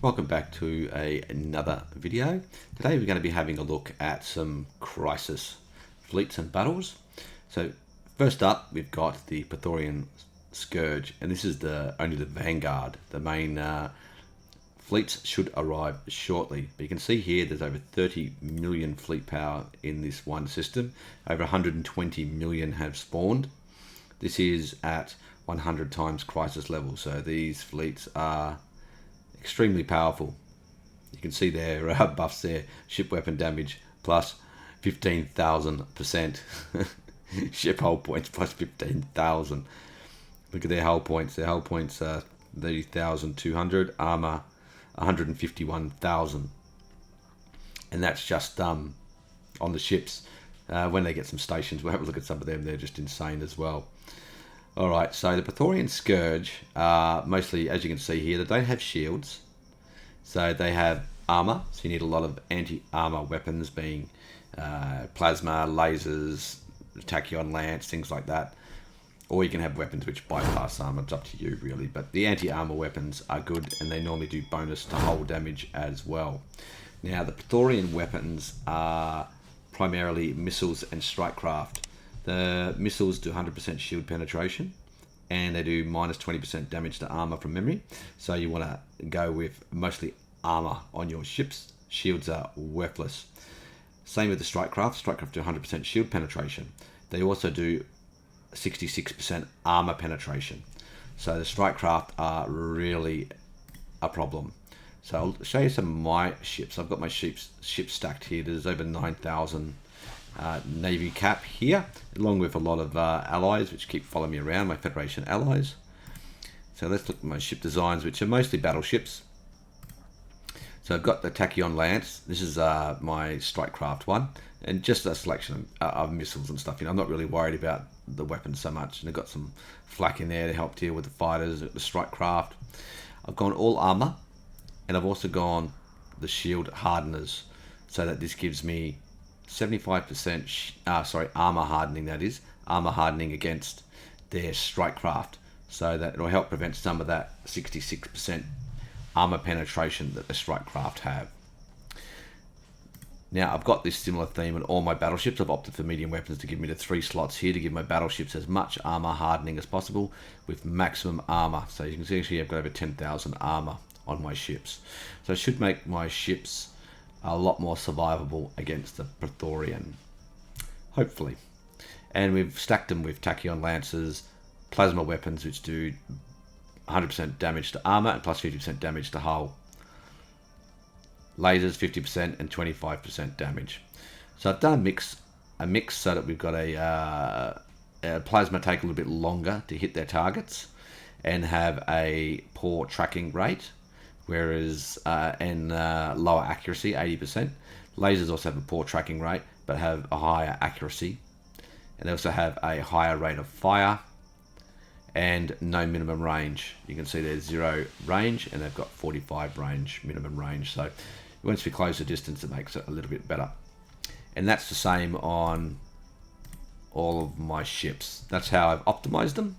Welcome back to another video. Today we're going to be having a look at some crisis fleets and battles. So first up we've got the Preythoryn Scourge, and this is only the vanguard. The main fleets should arrive shortly, but you can see here there's over 30 million fleet power in this one system. Over 120 million have spawned. This is at 100 times crisis level, so these fleets are extremely powerful. You can see their buffs there. Ship weapon damage plus 15,000%. Ship hull points plus 15,000. Look at their hull points. Their hull points are 30,200. Armor 151,000. And that's just on the ships. When they get some stations, we'll have a look at some of them. They're just insane as well. Alright, so the Preythoryn Scourge, mostly, as you can see here, they don't have shields. So they have armor, so you need a lot of anti-armor weapons, being plasma, lasers, tachyon lance, things like that. Or you can have weapons which bypass armor, it's up to you really. But the anti-armor weapons are good, and they normally do bonus to hull damage as well. Now, the Preythoryn weapons are primarily missiles and strike craft. The missiles do 100% shield penetration, and they do minus 20% damage to armor from memory. So you want to go with mostly armor on your ships. Shields are worthless. Same with the strike craft. Strike craft do 100% shield penetration. They also do 66% armor penetration. So the strike craft are really a problem. So I'll show you some of my ships. I've got my ships stacked here. There's over 9,000 Navy cap here, along with a lot of allies which keep following me around, my Federation allies. So let's look at my ship designs, which are mostly battleships. So I've got the Tachyon Lance. This is my strike craft one, and just a selection of missiles and stuff. I'm not really worried about the weapons so much, and I've got some flak in there to help deal with the fighters, the strike craft. I've gone all armor, and I've also gone the shield hardeners, so that this gives me 75% armor hardening, that is armor hardening against their strike craft, so that it'll help prevent some of that 66% armor penetration that the strike craft have. Now I've got this similar theme in all my battleships. I've opted for medium weapons to give me the 3 slots here to give my battleships as much armor hardening as possible with maximum armor. So you can see actually I've got over 10,000 armor on my ships, so it should make my ships a lot more survivable against the Preythoryn, hopefully. And we've stacked them with tachyon lances, plasma weapons which do 100% damage to armor and plus 50% damage to hull, lasers 50% and 25% damage. So I've done a mix so that we've got a plasma take a little bit longer to hit their targets and have a poor tracking rate, whereas lower accuracy, 80%. Lasers also have a poor tracking rate but have a higher accuracy, and they also have a higher rate of fire and no minimum range. You can see there's 0 range, and they've got 45 range, minimum range. So once we close the distance, it makes it a little bit better. And that's the same on all of my ships. That's how I've optimized them.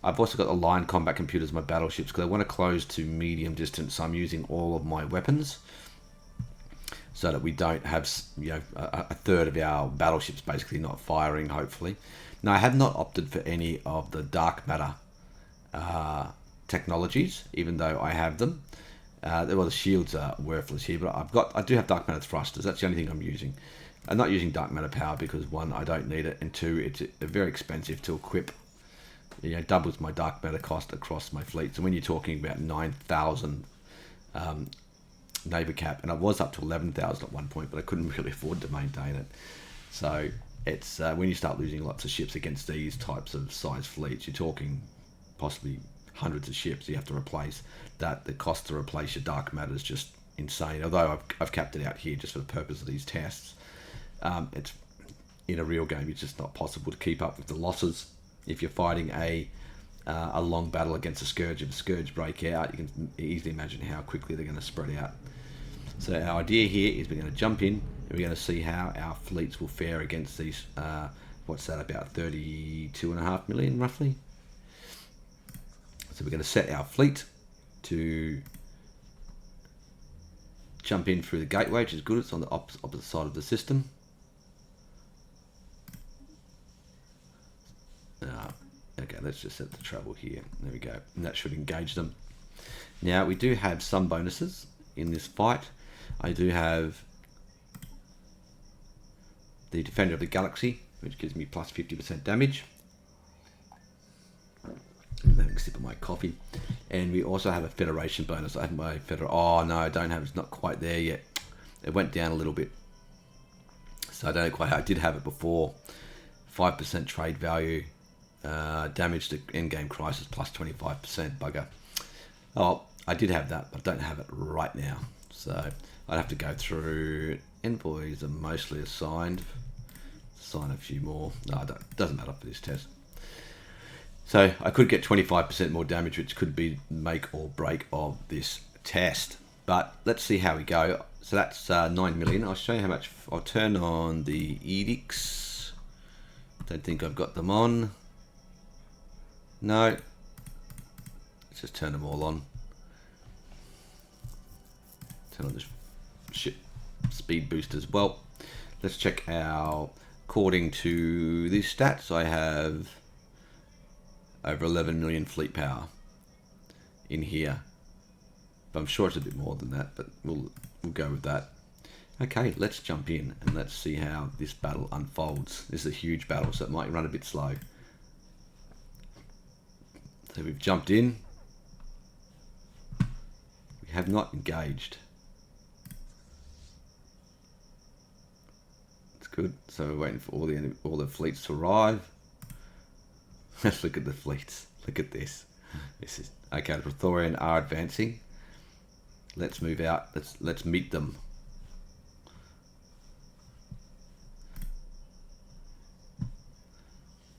I've also got the line combat computers in my battleships because I want to close to medium distance, so I'm using all of my weapons so that we don't have a third of our battleships basically not firing, hopefully. Now, I have not opted for any of the dark matter technologies, even though I have them. Well, the shields are worthless here, but I do have dark matter thrusters. That's the only thing I'm using. I'm not using dark matter power because 1, I don't need it, and 2, it's very expensive to equip. Doubles my dark matter cost across my fleet. So when you're talking about 9,000 Navy cap, and I was up to 11,000 at one point, but I couldn't really afford to maintain it. So it's when you start losing lots of ships against these types of size fleets, you're talking possibly hundreds of ships you have to replace. That the cost to replace your dark matter is just insane. Although I've capped it out here just for the purpose of these tests. It's in a real game, it's just not possible to keep up with the losses. If you're fighting a long battle against a Scourge, if a Scourge break out, you can easily imagine how quickly they're going to spread out. So our idea here is we're going to jump in and we're going to see how our fleets will fare against these, what's that, about 32.5 million roughly. So we're going to set our fleet to jump in through the gateway, which is good. It's on the opposite side of the system. Okay, let's just set the travel here. There we go. And that should engage them. Now, we do have some bonuses in this fight. I do have the Defender of the Galaxy, which gives me plus 50% damage. I'm having a sip of my coffee. And we also have a Federation bonus. I have my Oh, no, I don't have it. It's not quite there yet. It went down a little bit. So I don't know quite how. I did have it before. 5% trade value. Damage to in-game crisis plus 25%. Bugger. Oh, I did have that, but I don't have it right now. So I'd have to go through. Envoys are mostly assigned. Assign a few more. No, it doesn't matter for this test. So I could get 25% more damage, which could be make or break of this test. But let's see how we go. So that's 9 million. I'll show you how much. I'll turn on the edicts. Don't think I've got them on. No. Let's just turn them all on. Turn on this ship speed boost as well. Let's check our, according to these stats, I have over 11 million fleet power in here. But I'm sure it's a bit more than that, but we'll go with that. Okay, let's jump in and let's see how this battle unfolds. This is a huge battle, so it might run a bit slow. So we've jumped in. We have not engaged. It's good. So we're waiting for all the fleets to arrive. Let's look at the fleets. Look at this. This is okay. The Preythoryn are advancing. Let's move out. Let's meet them.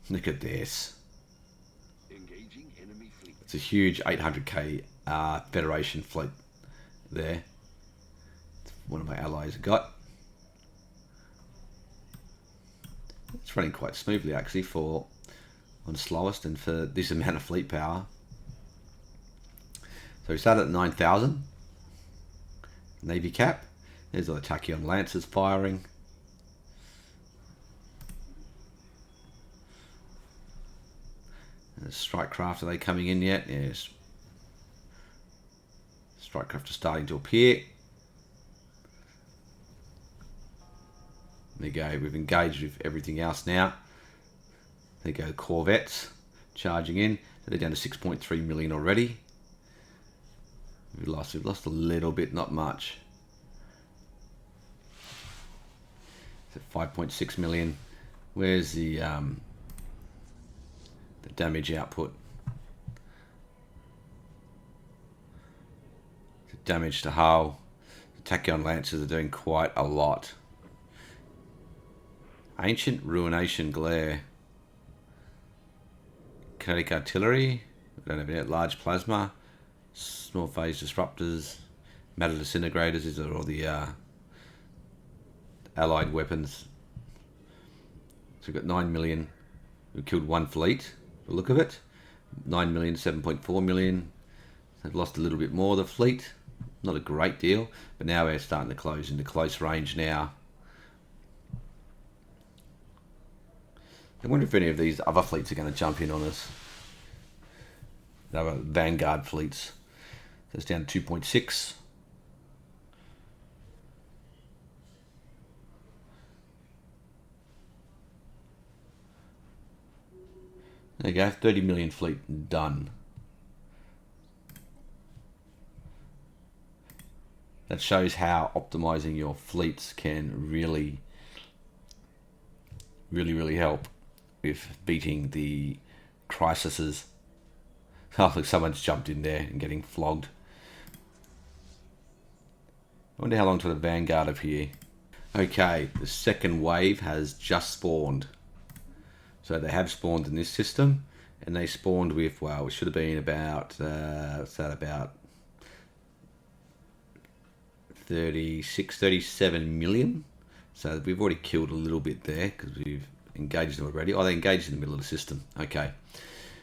Look at this. Engaging enemy fleet. It's a huge 800k Federation fleet there. It's one of my allies got. It's running quite smoothly actually for on the slowest and for this amount of fleet power. So we started at 9,000. Navy cap. There's all the Tachyon Lancers firing. Strike craft, are they coming in yet? Yes. Strike craft are starting to appear. There you go, we've engaged with everything else now. There you go, corvettes charging in. So they're down to 6.3 million already. We've lost a little bit, not much. So 5.6 million. Where's the damage output? The damage to hull. The Tachyon Lancers are doing quite a lot. Ancient Ruination Glare. Kinetic Artillery. We don't have any. Large Plasma. Small Phase Disruptors. Matter Disintegrators. These are all the allied weapons. So we've got 9 million. We killed one fleet. The look of it. 9 million, 7.4 million. They've lost a little bit more of the fleet. Not a great deal. But now we're starting to close into close range now. I wonder if any of these other fleets are going to jump in on us. The other Vanguard fleets. So it's down to 2.6. There you go, 30 million fleet done. That shows how optimizing your fleets can really help with beating the crises. Oh, look, someone's jumped in there and getting flogged. I wonder how long till the Vanguard appear. Okay, the second wave has just spawned. So they have spawned in this system, and they spawned with, well, it should have been about, what's that, about 37 million. So we've already killed a little bit there because we've engaged them already. Oh, they engaged in the middle of the system. Okay,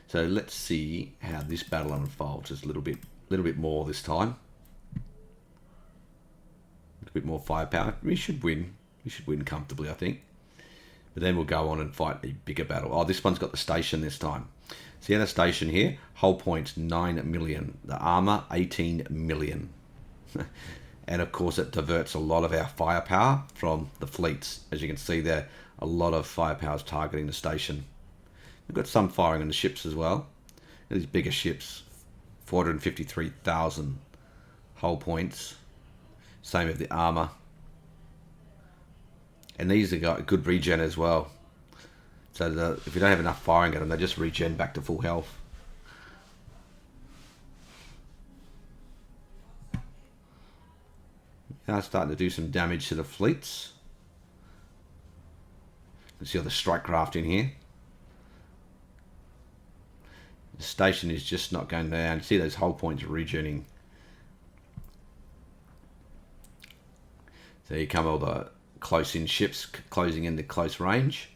so let's see how this battle unfolds. Just a little bit more this time. bit more firepower. We should win. We should win comfortably, I think. But then we'll go on and fight the bigger battle. Oh, this one's got the station this time. See the station here? Hull points 9 million. The armor 18 million. And of course it diverts a lot of our firepower from the fleets. As you can see there, a lot of firepower is targeting the station. We've got some firing on the ships as well. These bigger ships, 453,000 hull points. Same with the armor. And these have got good regen as well. So if you don't have enough firing at them, they just regen back to full health. Now starting to do some damage to the fleets. You see all the strike craft in here. The station is just not going down. See those hull points regening. So you come all the close-in ships closing into close range.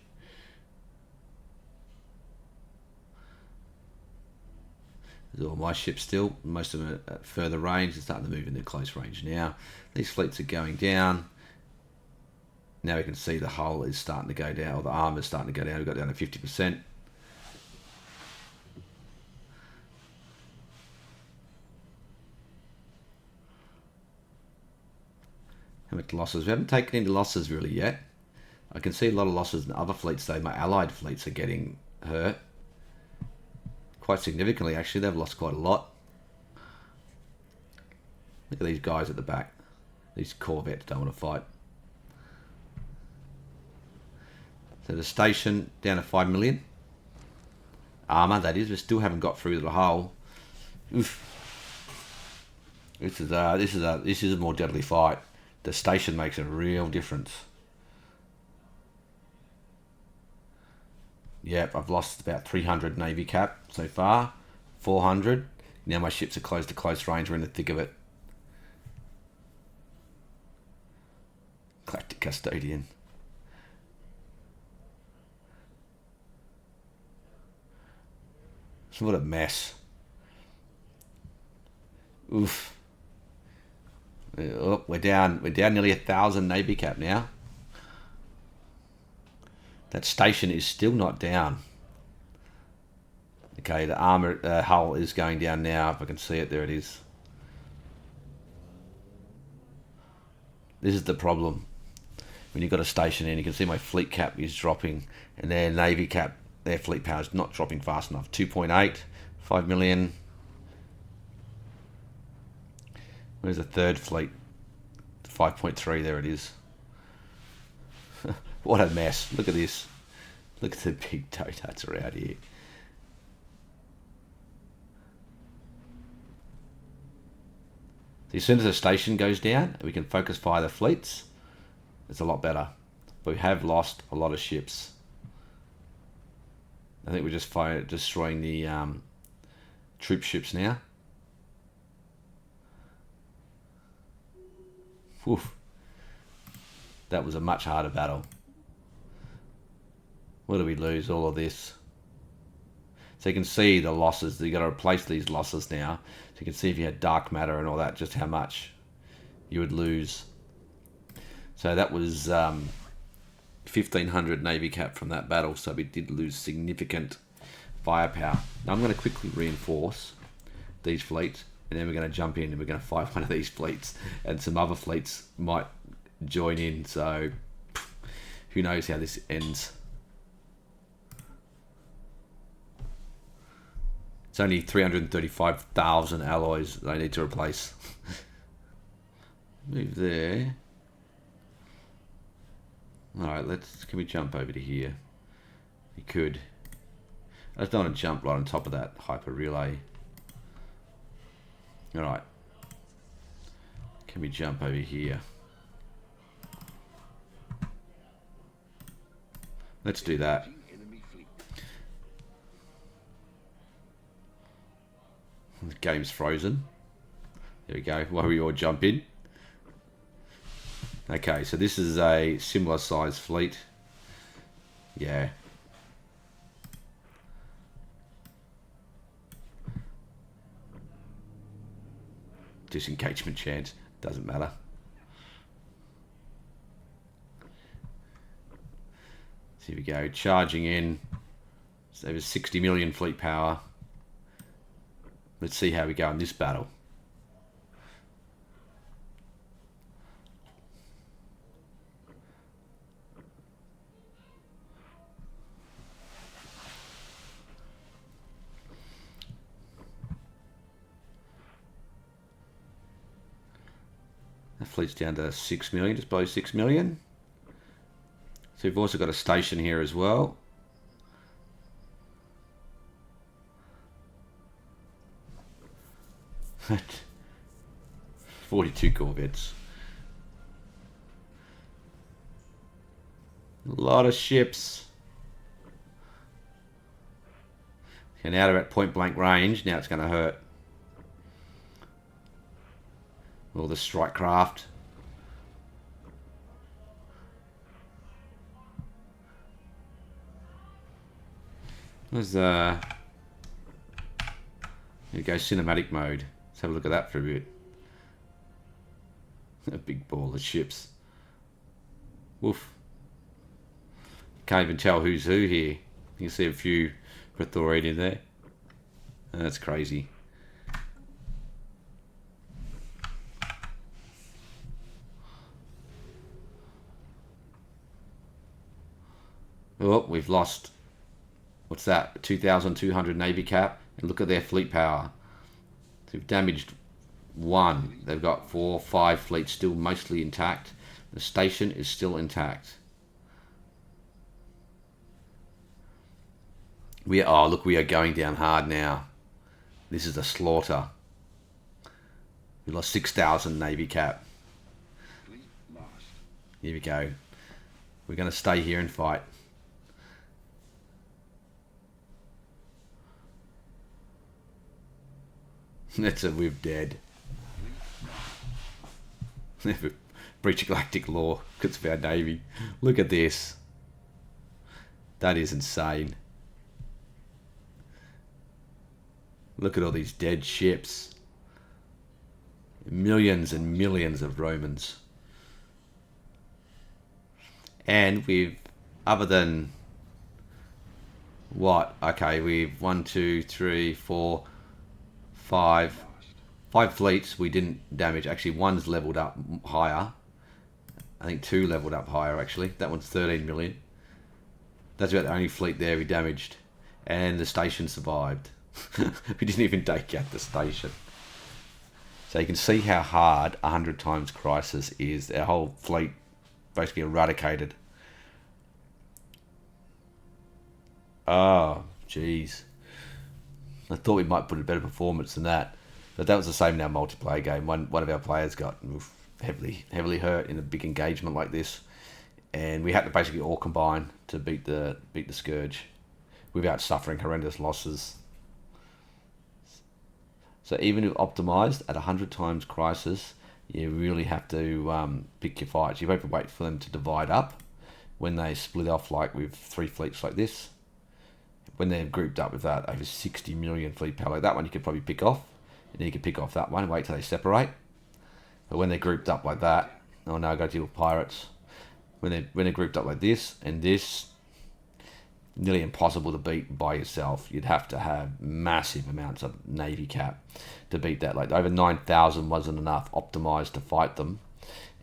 There's all my ships still. Most of them are at further range. They're starting to move into close range now. These fleets are going down. Now we can see the hull is starting to go down, or the armor is starting to go down. We've got down to 50%. How much losses? We haven't taken any losses really yet. I can see a lot of losses in other fleets though. My allied fleets are getting hurt. Quite significantly actually. They've lost quite a lot. Look at these guys at the back. These corvettes don't want to fight. So the station down to 5 million. Armor, that is. We still haven't got through the hull. Oof. This is a more deadly fight. The station makes a real difference. Yep, I've lost about 300 Navy cap so far. 400. Now my ships are close to close range. We're in the thick of it. Galactic Custodian. What a mess. Oof. Oh, we're down nearly 1,000 Navy cap now. That station is still not down. Okay, the armor hull is going down now. If I can see it, there it is. This is the problem. When you've got a station in, you can see my fleet cap is dropping, and their Navy cap, their fleet power is not dropping fast enough. 2.8, 5 million. Where's the third fleet? 5.3, there it is. What a mess. Look at this. Look at the big donuts around here. So as soon as the station goes down, we can focus fire the fleets. It's a lot better. But we have lost a lot of ships. I think we're just destroying the troop ships now. Oof. That was a much harder battle. What do we lose? All of this. So you can see the losses. You've got to replace these losses now. So you can see if you had dark matter and all that, just how much you would lose. So that was 1,500 Navy cap from that battle. So we did lose significant firepower. Now I'm going to quickly reinforce these fleets. And then we're going to jump in and we're going to fight one of these fleets. And some other fleets might join in. So who knows how this ends. It's only 335,000 alloys that I need to replace. Move there. Alright, can we jump over to here? We could. I just don't want to jump right on top of that hyper relay. Alright. Can we jump over here? Let's do that. The game's frozen. There we go. While we all jump in. Okay, so this is a similar size fleet. Yeah. Disengagement chance. Doesn't matter. Here we go, charging in. It's over 60 million fleet power. Let's see how we go in this battle. That fleet's down to 6 million, just below 6 million. So we've also got a station here as well. But 42 corvettes. A lot of ships. And now they're at point blank range. Now it's going to hurt. All the strike craft. There's here we go, cinematic mode. Let's have a look at that for a bit. A big ball of ships. Woof. Can't even tell who's who here. You can see a few Preythoryn in there. That's crazy. Oh, we've lost, what's that, 2,200 Navy cap. And look at their fleet power. So we've damaged one. They've got 4, 5 fleets still mostly intact. The station is still intact. We are going down hard now. This is a slaughter. We lost 6,000 Navy cap. Here we go. We're going to stay here and fight. That's a we're dead. Breach of galactic law because of our navy. Look at this. That is insane. Look at all these dead ships. Millions and millions of Romans. And we've, other than what? Okay, we've 1, 2, 3, 4, 5 fleets we didn't damage. Actually, one's leveled up higher. I think 2 leveled up higher actually. That one's 13 million. That's about the only fleet there we damaged. And the station survived. We didn't even take out the station. So you can see how hard 100 times crisis is. Our whole fleet basically eradicated. Oh, jeez. I thought we might put a better performance than that. But that was the same in our multiplayer game. One of our players got heavily hurt in a big engagement like this. And we had to basically all combine to beat the Scourge without suffering horrendous losses. So even if optimized at 100 times crisis, you really have to pick your fights. You have to wait for them to divide up when they split off, like with 3 fleets like this. When they're grouped up with that over 60 million fleet power, like that one you could probably pick off. And then you can pick off that one and wait till they separate. But when they're grouped up like that, oh no, I got to deal with pirates. When they're grouped up like this and this, nearly impossible to beat by yourself. You'd have to have massive amounts of navy cap to beat that. Like over 9,000 wasn't enough optimized to fight them,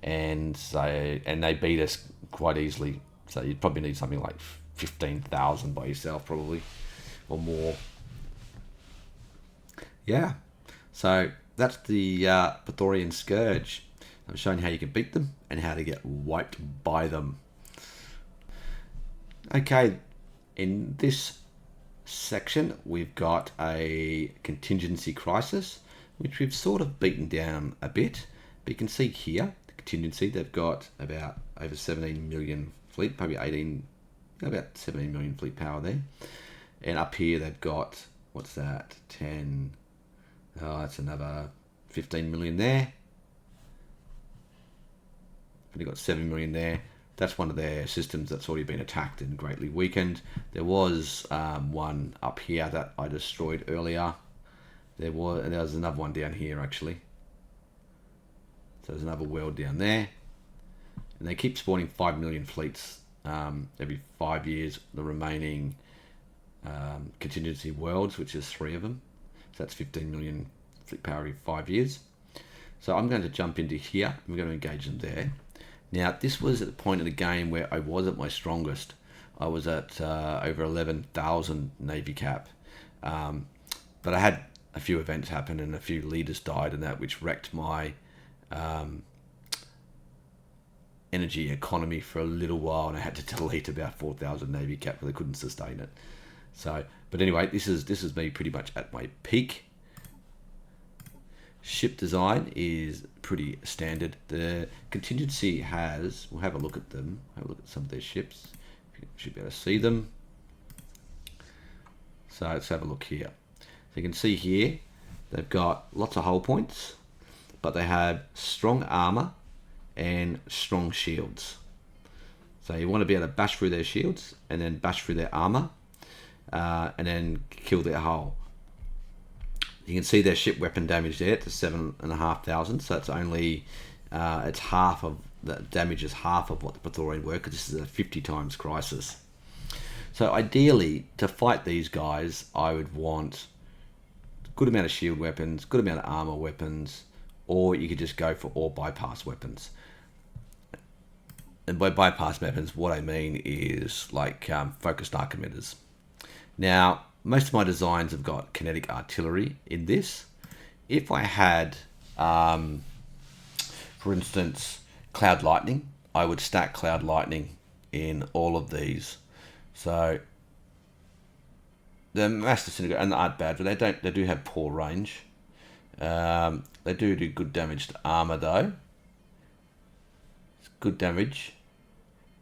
and they beat us quite easily. So you'd probably need something like 15,000 by yourself, probably, or more. Yeah. So that's the Preythoryn Scourge. I'm showing how you can beat them and how to get wiped by them. Okay. In this section, we've got a contingency crisis, which we've sort of beaten down a bit. But you can see here, the contingency, they've got about over 17 million fleet, probably about 17 million fleet power there. And up here, they've got, what's that, 10, that's another 15 million there. And they've got 7 million there. That's one of their systems that's already been attacked and greatly weakened. There was one up here that I destroyed earlier. There was another one down here actually. So there's another world down there. And they keep spawning 5 million fleets every 5 years the remaining contingency worlds, which is 3 of them. So that's 15 million fleet power every 5 years. So I'm going to jump into here. We're going to engage them there. Now, this was at the point in the game where I was at my strongest. I was at over 11,000 Navy cap. But I had a few events happen and a few leaders died and that, which wrecked my energy economy for a little while, and I had to delete about 4,000 Navy cap because I couldn't sustain it. So, but anyway, this is me pretty much at my peak. Ship design is pretty standard. The contingency has, we'll have a look at them, have a look at some of their ships. You should be able to see them. So let's have a look here. So you can see here, they've got lots of hull points, but they have strong armor and strong shields. So you want to be able to bash through their shields and then bash through their armor and then kill their hull. You can see their ship weapon damage there to 7,500. So it's only it's half of the damage is half of what the Preythoryn were, because this is a 50 times crisis. So ideally, to fight these guys, I would want a good amount of shield weapons, good amount of armor weapons, or you could just go for all bypass weapons. And by bypass weapons, what I mean is like focused arc emitters. Now, most of my designs have got kinetic artillery in this. If I had, for instance, cloud lightning, I would stack cloud lightning in all of these. So the mass disintegrator, and they aren't bad, but they do have poor range. They do good damage to armor though. It's good damage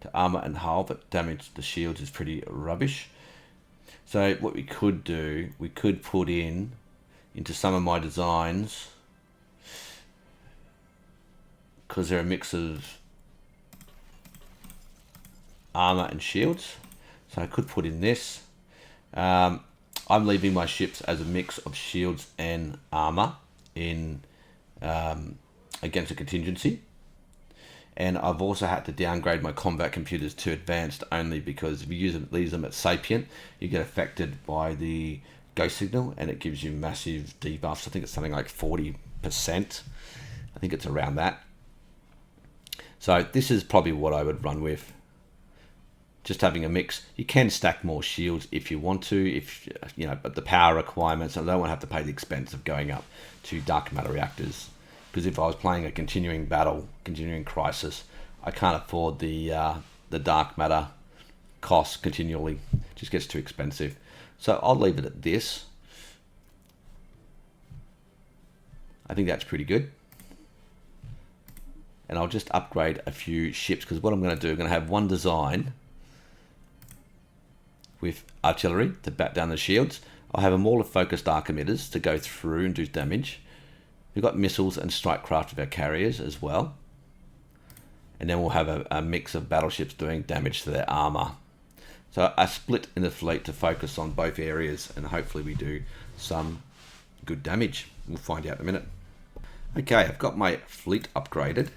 to armor and hull, but damage to shields is pretty rubbish. So what we could do, we could put into some of my designs, because they're a mix of armor and shields. So I could put in this. I'm leaving my ships as a mix of shields and armor in against a contingency. And I've also had to downgrade my combat computers to advanced only because if you leave them at sapient, you get affected by the ghost signal and it gives you massive debuffs. I think it's something like 40%. I think it's around that. So this is probably what I would run with. Just having a mix. You can stack more shields if you want to, but the power requirements, I don't want to have to pay the expense of going up to dark matter reactors. Because if I was playing a continuing battle, continuing crisis, I can't afford the dark matter cost continually. It just gets too expensive. So I'll leave it at this. I think that's pretty good. And I'll just upgrade a few ships, because what I'm going to do, I'm going to have one design with artillery to bat down the shields. I'll have them all of focused arc emitters to go through and do damage. We've got missiles and strike craft of our carriers as well. And then we'll have a mix of battleships doing damage to their armor. So a split in the fleet to focus on both areas, and hopefully we do some good damage. We'll find out in a minute. Okay, I've got my fleet upgraded.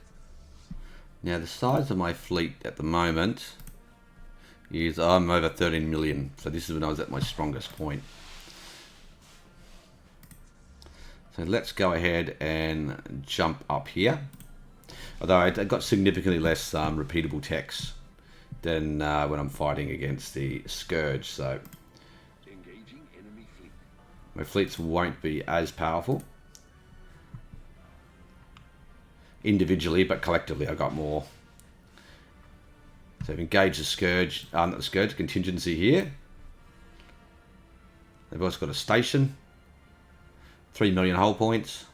Now the size of my fleet at the moment is I'm over 13 million. So this is when I was at my strongest point. So let's go ahead and jump up here. Although I got significantly less repeatable techs than when I'm fighting against the Scourge. So Engaging enemy fleet. my fleets won't be as powerful individually, but collectively I got more. So I've engaged the Scourge, not the Scourge, contingency here. They've also got a station. 3 million hull points.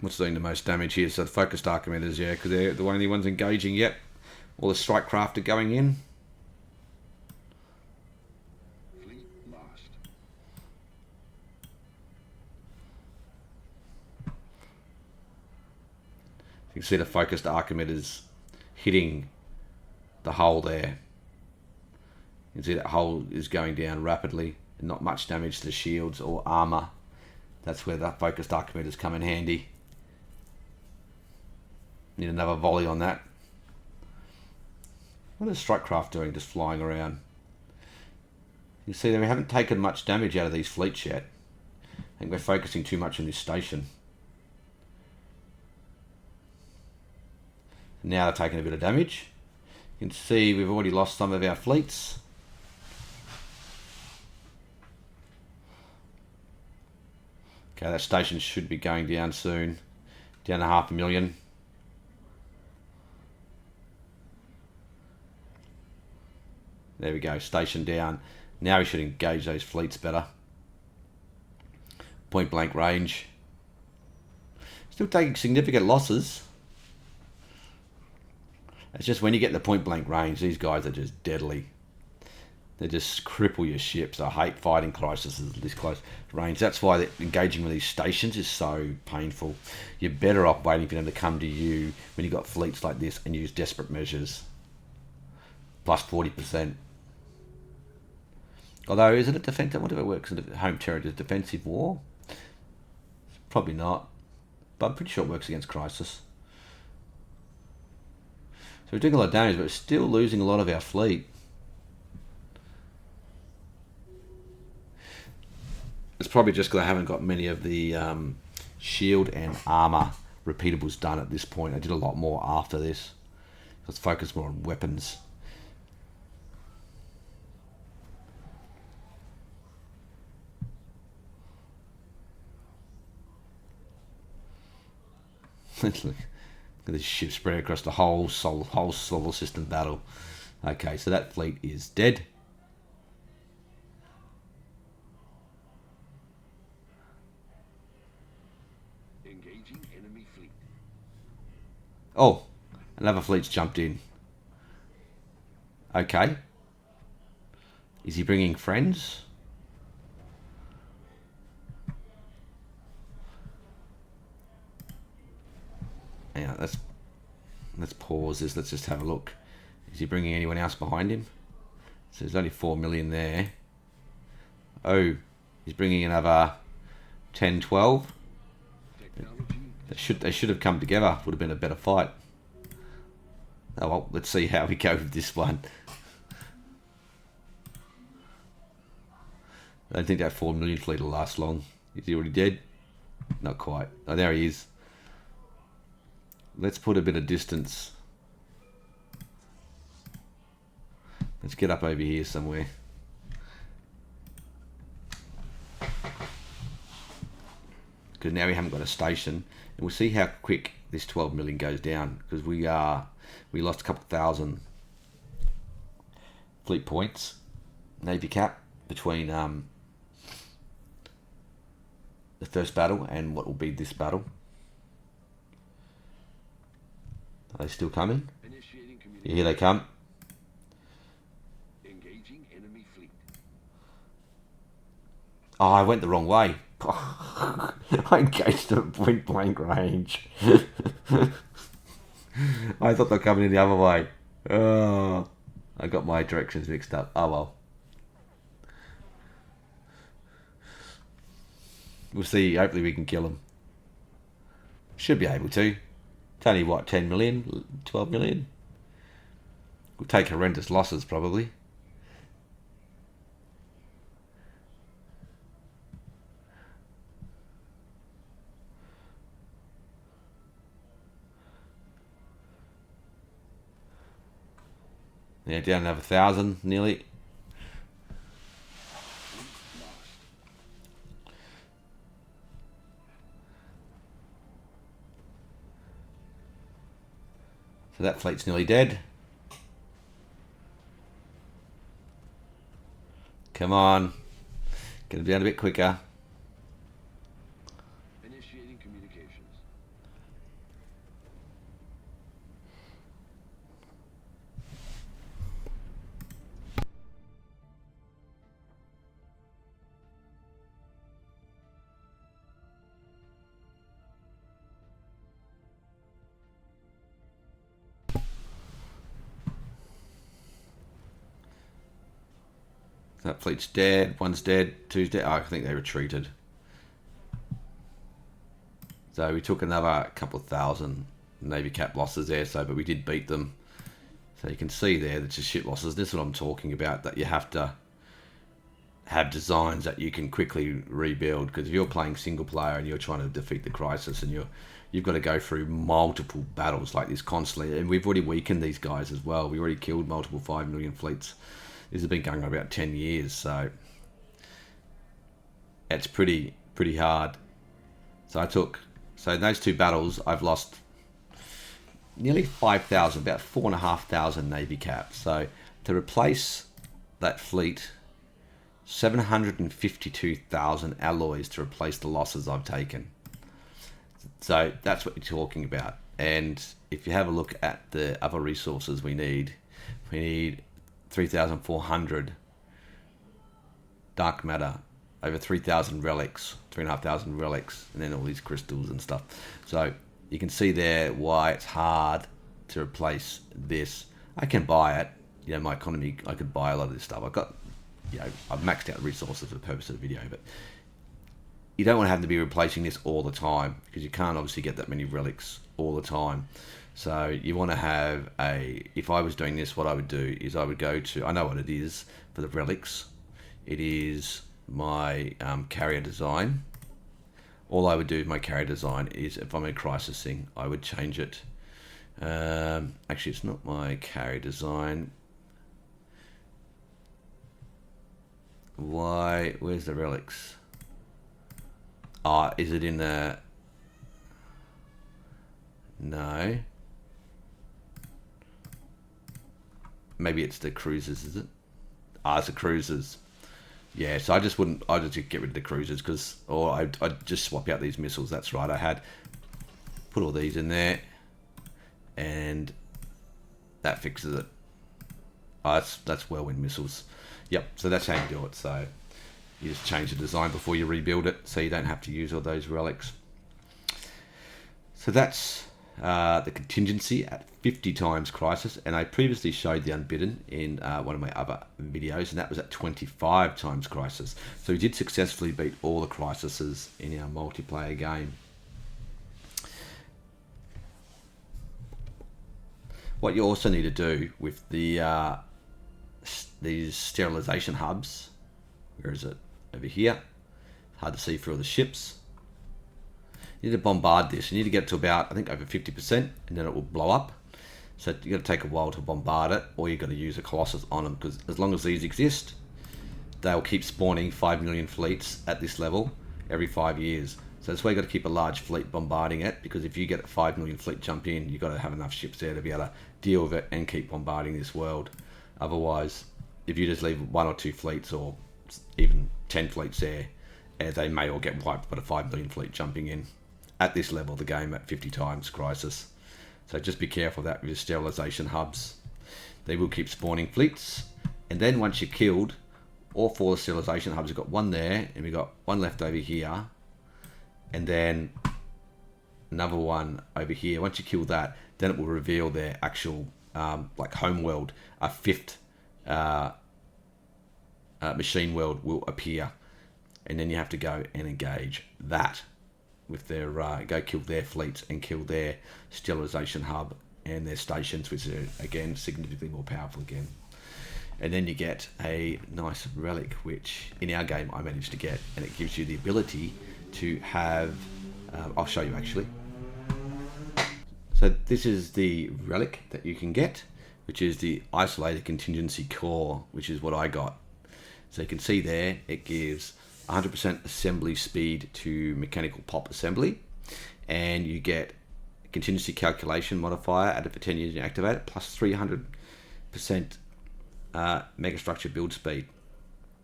What's doing the most damage here? So the focused arc emitters, yeah, because they're the only ones engaging yet. All the strike craft are going in. Fleet lost. You can see the focused arc emitters hitting the hull there. You can see that hull is going down rapidly, and not much damage to shields or armor. That's where the focused arc emitters come in handy. Need another volley on that. What is strike craft doing, just flying around? You see that we haven't taken much damage out of these fleets yet. I think we're focusing too much on this station. Now they're taking a bit of damage. You can see we've already lost some of our fleets. Okay, that station should be going down soon. Down to 500,000. There we go, station down. Now we should engage those fleets better. Point blank range. Still taking significant losses. It's just when you get the point blank range, these guys are just deadly. They just cripple your ships. I hate fighting crises this close range. That's why engaging with these stations is so painful. You're better off waiting for them to come to you when you've got fleets like this and use desperate measures. Plus 40%. Although, isn't it defensive? I wonder if it works in home territory. Defensive war? Probably not. But I'm pretty sure it works against crisis. So we're doing a lot of damage, but we're still losing a lot of our fleet. It's probably just because I haven't got many of the shield and armor repeatables done at this point. I did a lot more after this. Let's focus more on weapons. Look at this ship spread across the whole solar system battle. Okay, so that fleet is dead. Engaging enemy fleet. Oh, another fleet's jumped in. Okay. Is he bringing friends? Yeah, let's pause this. Let's just have a look. Is he bringing anyone else behind him? So there's only 4 million there. Oh, he's bringing another 10, 12. They should have come together. Would have been a better fight. Oh well, let's see how we go with this one. I don't think that 4 million fleet will last long. Is he already dead? Not quite. Oh, there he is. Let's put a bit of distance. Let's get up over here somewhere. Because now we haven't got a station. And we'll see how quick this 12 million goes down. Because we lost a couple thousand fleet points. Navy cap between the first battle and what will be this battle. Are they still coming? Yeah, here they come. Engaging enemy fleet. Oh, I went the wrong way. I engaged at point blank range. I thought they were coming in the other way. Oh, I got my directions mixed up. Oh well. We'll see. Hopefully we can kill them. Should be able to. It's only, what, 10 million? 12 million? We'll take horrendous losses, probably. Yeah, down another 1,000, nearly. So that fleet's nearly dead. Come on. Get them down a bit quicker. Initiating communications. That fleet's dead. One's dead. Two's dead. Oh, I think they retreated. So we took another couple of thousand Navy cap losses there, so but we did beat them. So you can see there that's just shit losses. This is what I'm talking about, that you have to have designs that you can quickly rebuild, because if you're playing single player and you're trying to defeat the crisis and you've got to go through multiple battles like this constantly, and we've already weakened these guys as well. We already killed multiple 5 million fleets. This has been going on about 10 years, so it's pretty hard. So in those two battles I've lost nearly 5,000, about 4,500 Navy caps. So to replace that fleet, 752,000 alloys to replace the losses I've taken. So that's what you're talking about. And if you have a look at the other resources we need 3,400 dark matter, over 3,000 relics, 3,500 relics, and then all these crystals and stuff. So you can see there why it's hard to replace this. I can buy it. You know, my economy, I could buy a lot of this stuff. I've got, you know, I've maxed out resources for the purpose of the video, but you don't want to have to be replacing this all the time, because you can't obviously get that many relics all the time. So you want to have if I was doing this, what I would do is I would go to, I know what it is for the relics. It is my carrier design. All I would do with my carrier design is, if I'm in crisising, I would change it. Actually, it's not my carrier design. Where's the relics? Is it in the... No. Maybe it's the cruisers, is it? It's the cruisers. Yeah, so I'd just get rid of the cruisers, or I'd just swap out these missiles. That's right, I had put all these in there, and that fixes it. That's whirlwind missiles. Yep, so that's how you do it. So you just change the design before you rebuild it, so you don't have to use all those relics. So that's the contingency at 50 times crisis, and I previously showed the Unbidden in one of my other videos, and that was at 25 times crisis. So we did successfully beat all the crises in our multiplayer game. What you also need to do with the these sterilization hubs, where is it? Over here. Hard to see through all the ships. You need to bombard this. You need to get to about, I think, over 50%, and then it will blow up. So you got to take a while to bombard it, or you got to use a Colossus on them, because as long as these exist, they'll keep spawning 5 million fleets at this level every 5 years. So that's why you got to keep a large fleet bombarding it, because if you get a 5 million fleet jump in, you got to have enough ships there to be able to deal with it and keep bombarding this world. Otherwise, if you just leave 1 or 2 fleets, or even 10 fleets there, they may all get wiped by a 5 million fleet jumping in at this level of the game at 50 times crisis. So just be careful of that with your sterilization hubs. They will keep spawning fleets, and then once you're killed all 4 sterilization hubs, we've got one there, and we've got one left over here, and then another one over here. Once you kill that, then it will reveal their actual like home world. A 5th machine world will appear, and then you have to go and engage that with their go kill their fleets and kill their sterilization hub and their stations, which are again significantly more powerful again. And then you get a nice relic, which in our game I managed to get, and it gives you the ability to have I'll show you actually. So this is the relic that you can get, which is the isolated contingency core, which is what I got. So you can see there it gives 100% assembly speed to mechanical pop assembly, and you get contingency calculation modifier added for 10 years and activate it, plus 300% megastructure build speed.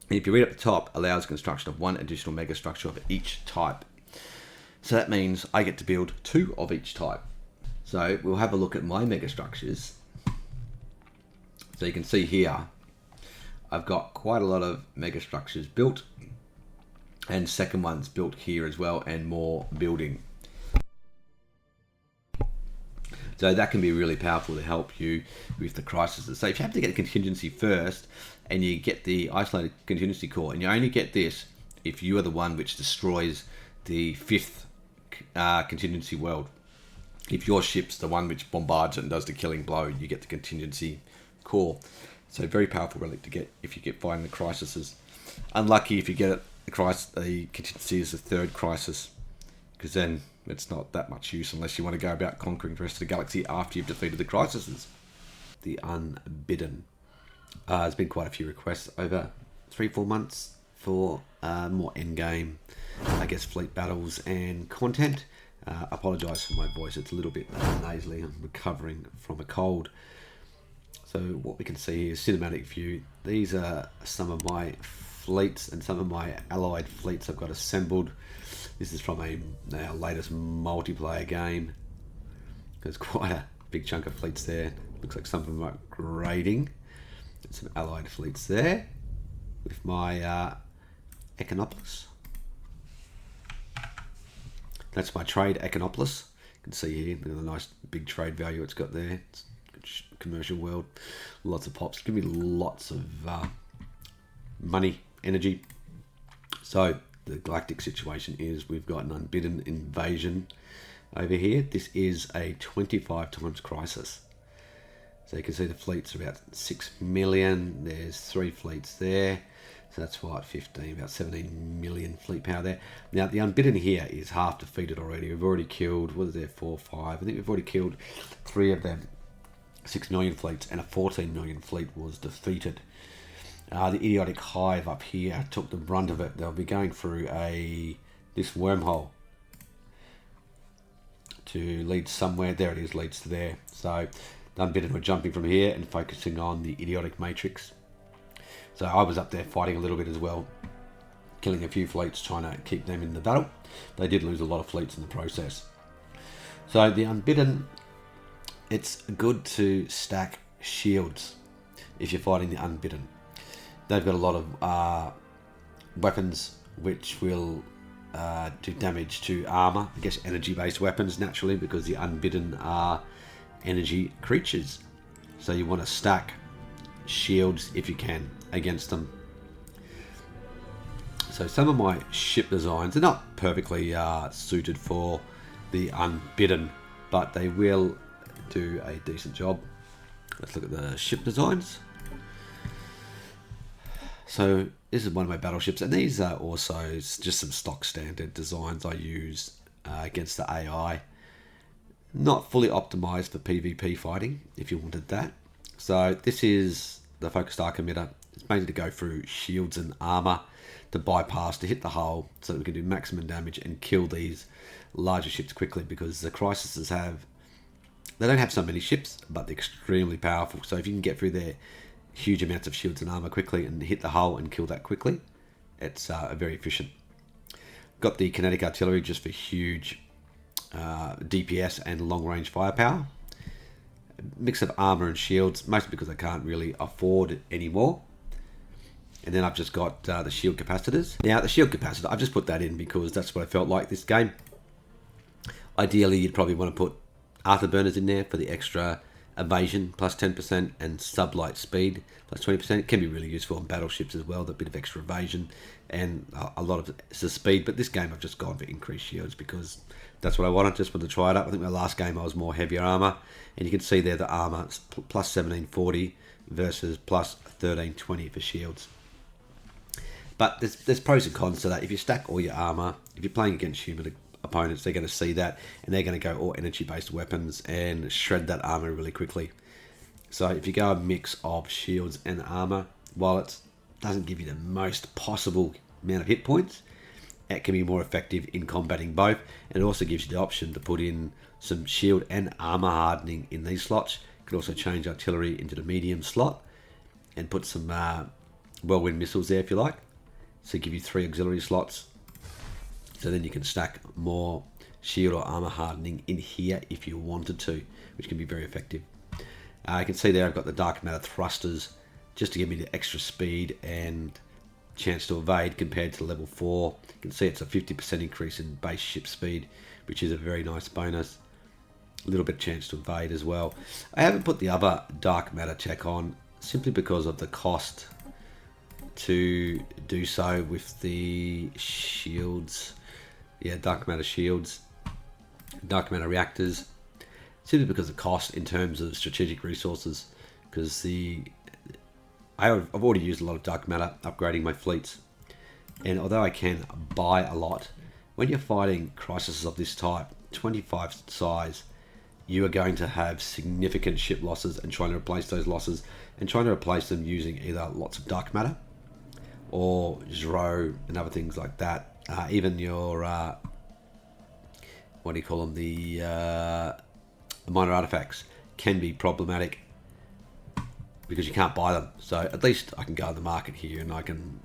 And if you read at the top, allows construction of 1 additional megastructure of each type. So that means I get to build 2 of each type. So we'll have a look at my megastructures. So you can see here I've got quite a lot of megastructures built, and second ones built here as well, and more building. So that can be really powerful to help you with the crises. So if you have to get a contingency first, and you get the isolated contingency core, and you only get this if you are the one which destroys the 5th contingency world. If your ship's the one which bombards it and does the killing blow, you get the contingency core. So very powerful relic to get if you get fighting the crises. Unlucky if you get it, the contingency is the third crisis, because then it's not that much use unless you want to go about conquering the rest of the galaxy after you've defeated the crises. The Unbidden. There's been quite a few requests over 3-4 months for more endgame, I guess, fleet battles and content. Apologise for my voice, it's a little bit nasally. I'm recovering from a cold. So what we can see here is cinematic view. These are some of my fleets and some of my allied fleets I've got assembled. This is from our latest multiplayer game. There's quite a big chunk of fleets there. Looks like some of them are grading. And some allied fleets there with my Econopolis. That's my trade Econopolis. You can see here, look at the nice big trade value it's got there. It's a commercial world, lots of pops. Give me lots of money, energy. So the galactic situation is we've got an Unbidden invasion over here. This is a 25 times crisis. So you can see the fleets are about 6 million. There's 3 fleets there. So that's what, 15, about 17 million fleet power there. Now, the Unbidden here is half defeated already. We've already killed, what is there, 4 or 5? I think we've already killed 3 of them. 6 million fleets, and a 14 million fleet was defeated. The idiotic hive up here took the brunt of it. They'll be going through this wormhole to lead somewhere. There it is, leads to there. So the Unbidden were jumping from here and focusing on the idiotic matrix. So I was up there fighting a little bit as well, killing a few fleets, trying to keep them in the battle. They did lose a lot of fleets in the process. So the Unbidden, it's good to stack shields if you're fighting the Unbidden. They've got a lot of weapons which will do damage to armor. I guess energy-based weapons naturally, because the Unbidden are energy creatures. So you want to stack shields if you can against them. So some of my ship designs are not perfectly suited for the Unbidden, but they will do a decent job. Let's look at the ship designs. So this is one of my battleships, and these are also just some stock standard designs I use against the AI. Not fully optimized for PvP fighting, if you wanted that. So this is the focused arc emitter. It's mainly to go through shields and armor, to bypass, to hit the hull, so that we can do maximum damage and kill these larger ships quickly, because the crises they don't have so many ships, but they're extremely powerful. So if you can get through their huge amounts of shields and armor quickly and hit the hull and kill that quickly, it's very efficient. Got the kinetic artillery just for huge DPS and long range firepower. Mix of armor and shields, mostly because I can't really afford it anymore. And then I've just got the shield capacitors. Now the shield capacitor, I've just put that in because that's what I felt like this game. Ideally, you'd probably want to put afterburners in there for the extra evasion plus 10% and sublight speed plus 20%. It can be really useful on battleships as well, the bit of extra evasion and a lot of speed. But this game I've just gone for increased shields because that's what I wanted. Just wanted to try it up. I think my last game I was more heavier armor, and you can see there the armor plus 1740 versus plus 1320 for shields. But there's pros and cons to that. If you stack all your armor, if you're playing against human opponents, they're going to see that and they're going to go all energy-based weapons and shred that armor really quickly. So if you go a mix of shields and armor, while it doesn't give you the most possible amount of hit points, it can be more effective in combating both. And it also gives you the option to put in some shield and armor hardening in these slots. You can also change artillery into the medium slot and put some whirlwind missiles there if you like. So give you 3 auxiliary slots. So then you can stack more shield or armor hardening in here if you wanted to, which can be very effective. You can see there I've got the dark matter thrusters just to give me the extra speed and chance to evade compared to level 4. You can see it's a 50% increase in base ship speed, which is a very nice bonus. A little bit chance to evade as well. I haven't put the other dark matter tech on simply because of the cost to do so with the shields. Yeah, dark matter shields, dark matter reactors. simply because of cost in terms of strategic resources. Because I've already used a lot of dark matter upgrading my fleets, and although I can buy a lot, when you're fighting crises of this type, 25 size, you are going to have significant ship losses, and trying to replace those losses and trying to replace them using either lots of dark matter or Zro and other things like that. Even your what do you call them, the minor artifacts can be problematic because you can't buy them. So at least I can go to the market here and I can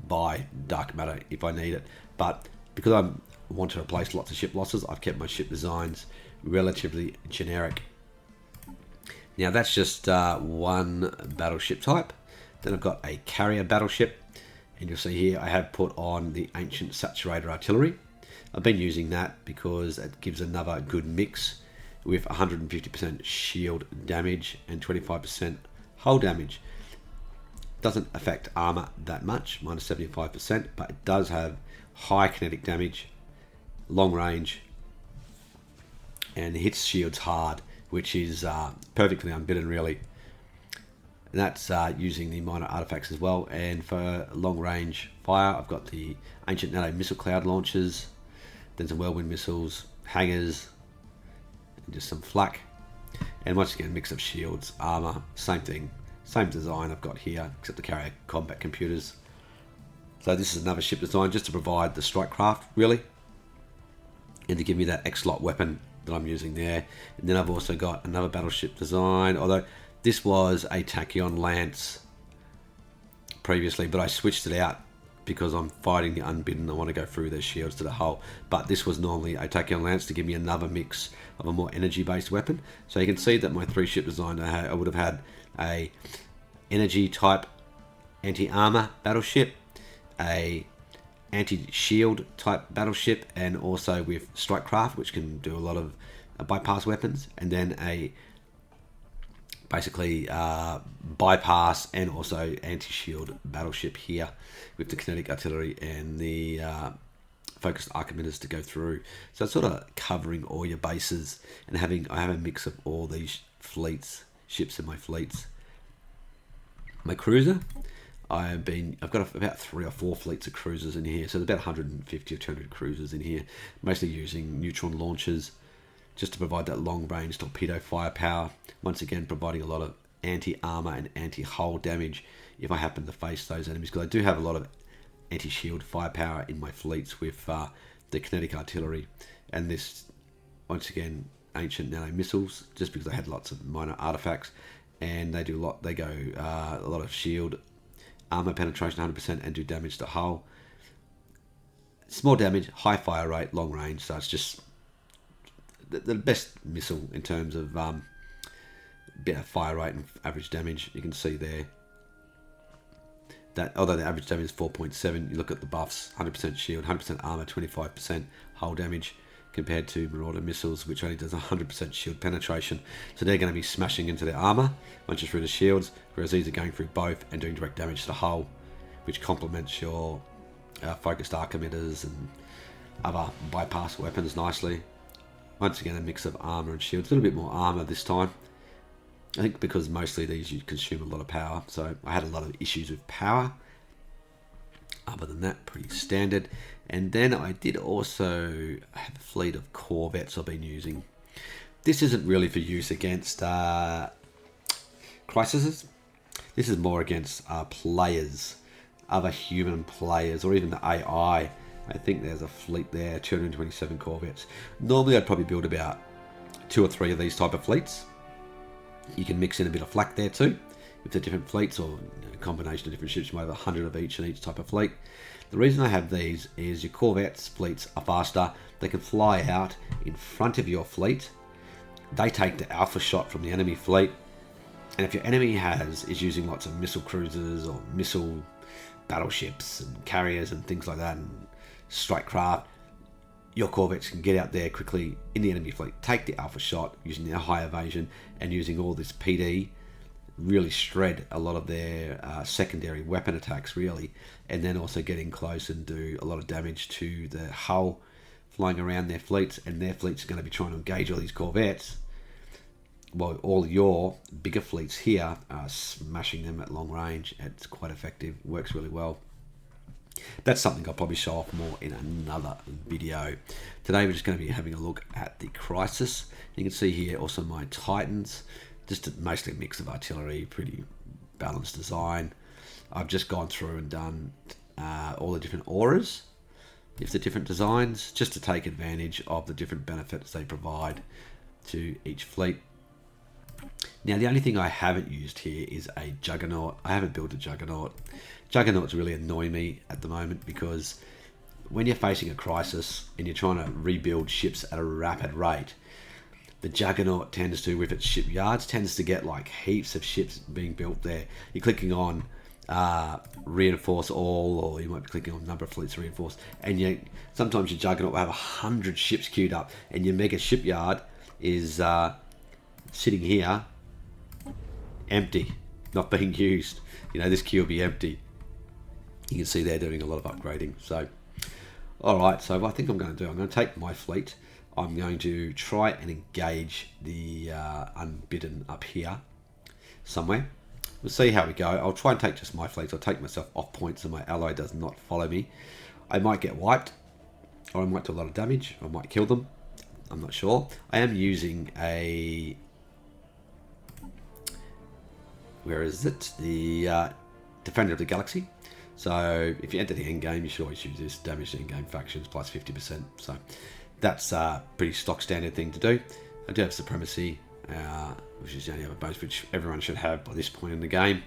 buy dark matter if I need it. But because I want to replace lots of ship losses, I've kept my ship designs relatively generic. Now that's just one battleship type. Then I've got a carrier battleship, and you'll see here I have put on the ancient saturator artillery. I've been using that because it gives another good mix with 150% shield damage and 25% hull damage. Doesn't affect armor that much, minus 75%, but it does have high kinetic damage, long range, and hits shields hard, which is perfectly unbidden really. And that's using the minor artifacts as well. And for long range fire, I've got the ancient NATO missile cloud launchers, then some whirlwind missiles, hangers, and just some flak. And once again, mix of shields, armor, same thing, same design I've got here, except the carrier combat computers. So this is another ship design just to provide the strike craft really, and to give me that X-Lot weapon that I'm using there. And then I've also got another battleship design, although this was a Tachyon Lance previously, but I switched it out because I'm fighting the Unbidden. I want to go through their shields to the hull, but this was normally a Tachyon Lance to give me another mix of a more energy based weapon. So you can see that my 3-ship design, I would have had a energy type anti-armor battleship, a anti-shield type battleship, and also with strike craft, which can do a lot of bypass weapons, and then a basically bypass and also anti-shield battleship here with the kinetic artillery and the focused archimeters to go through. So it's sort of covering all your bases, and I have a mix of all these ships in my fleets. My cruiser, I've got about 3 or 4 fleets of cruisers in here, so there's about 150 or 200 cruisers in here, mostly using neutron launchers just to provide that long range torpedo firepower, once again providing a lot of anti-armor and anti-hull damage if I happen to face those enemies, because I do have a lot of anti-shield firepower in my fleets with the kinetic artillery, and this, once again, ancient nano missiles, just because I had lots of minor artifacts, and they go a lot of shield armor penetration 100% and do damage to hull. Small damage, high fire rate, long range, so it's just the best missile in terms of better fire rate and average damage. You can see there that although the average damage is 4.7, you look at the buffs, 100% shield, 100% armor, 25% hull damage, compared to Marauder missiles, which only does 100% shield penetration. So they're going to be smashing into their armor once you're through the shields, whereas these are going through both and doing direct damage to the hull, which complements your focused archimeters and other bypass weapons nicely. Once again, a mix of armor and shields, a little bit more armor this time. I think because mostly these you consume a lot of power, so I had a lot of issues with power. Other than that, pretty standard. And then I did also have a fleet of corvettes I've been using. This isn't really for use against crises. This is more against players, other human players, or even the AI. I think there's a fleet there, 227 corvettes. Normally I'd probably build about 2 or 3 of these type of fleets. You can mix in a bit of flak there too, if they're different fleets, or a combination of different ships. You might have 100 of each in each type of fleet. The reason I have these is your corvettes fleets are faster. They can fly out in front of your fleet. They take the alpha shot from the enemy fleet. And if your enemy is using lots of missile cruisers or missile battleships and carriers and things like that, and strike craft, your corvettes can get out there quickly in the enemy fleet, take the alpha shot using their high evasion and using all this PD, really shred a lot of their secondary weapon attacks really, and then also get in close and do a lot of damage to the hull flying around their fleets, and their fleets are going to be trying to engage all these corvettes well, all your bigger fleets here are smashing them at long range. It's quite effective, works really well. That's something I'll probably show off more in another video. Today we're just going to be having a look at the Crisis. You can see here also my Titans, just mostly a mix of artillery, pretty balanced design. I've just gone through and done all the different auras, if the different designs, just to take advantage of the different benefits they provide to each fleet. Now the only thing I haven't used here is a Juggernaut. I haven't built a Juggernaut. Juggernauts really annoy me at the moment because when you're facing a crisis and you're trying to rebuild ships at a rapid rate, the Juggernaut tends to, with its shipyards, tends to get like heaps of ships being built there. You're clicking on reinforce all, or you might be clicking on number of fleets reinforce, and sometimes your Juggernaut will have 100 ships queued up and your mega shipyard is sitting here empty, not being used. This queue will be empty. You can see they're doing a lot of upgrading. So alright, so what I think I'm going to take my fleet. I'm going to try and engage the Unbidden up here somewhere. We'll see how we go. I'll try and take just my fleet. I'll take myself off point so my ally does not follow me. I might get wiped, or I might do a lot of damage. I might kill them. I'm not sure. I am using a... where is it? The Defender of the Galaxy. So if you enter the end game, you should always use this. Damage to in-game factions plus 50%. So that's a pretty stock standard thing to do. I do have Supremacy, which is the only other bonus which everyone should have by this point in the game.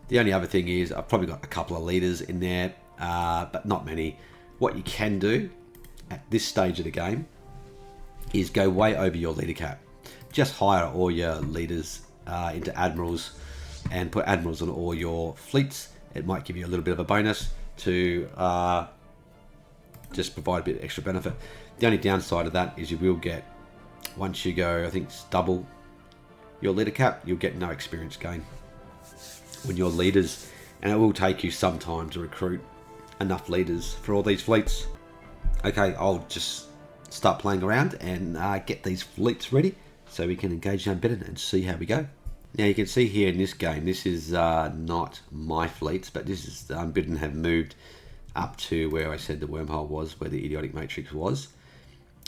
The only other thing is I've probably got a couple of leaders in there, but not many. What you can do at this stage of the game is go way over your leader cap. Just hire all your leaders into admirals and put admirals on all your fleets. It might give you a little bit of a bonus to just provide a bit of extra benefit. The only downside of that is you will get, once you go, I think it's double your leader cap, you'll get no experience gain when you're leaders, and it will take you some time to recruit enough leaders for all these fleets. Okay, I'll just start playing around and get these fleets ready so we can engage Unbidden and see how we go. Now you can see here in this game, this is not my fleets, but this is the Unbidden have moved up to where I said the wormhole was, where the idiotic matrix was.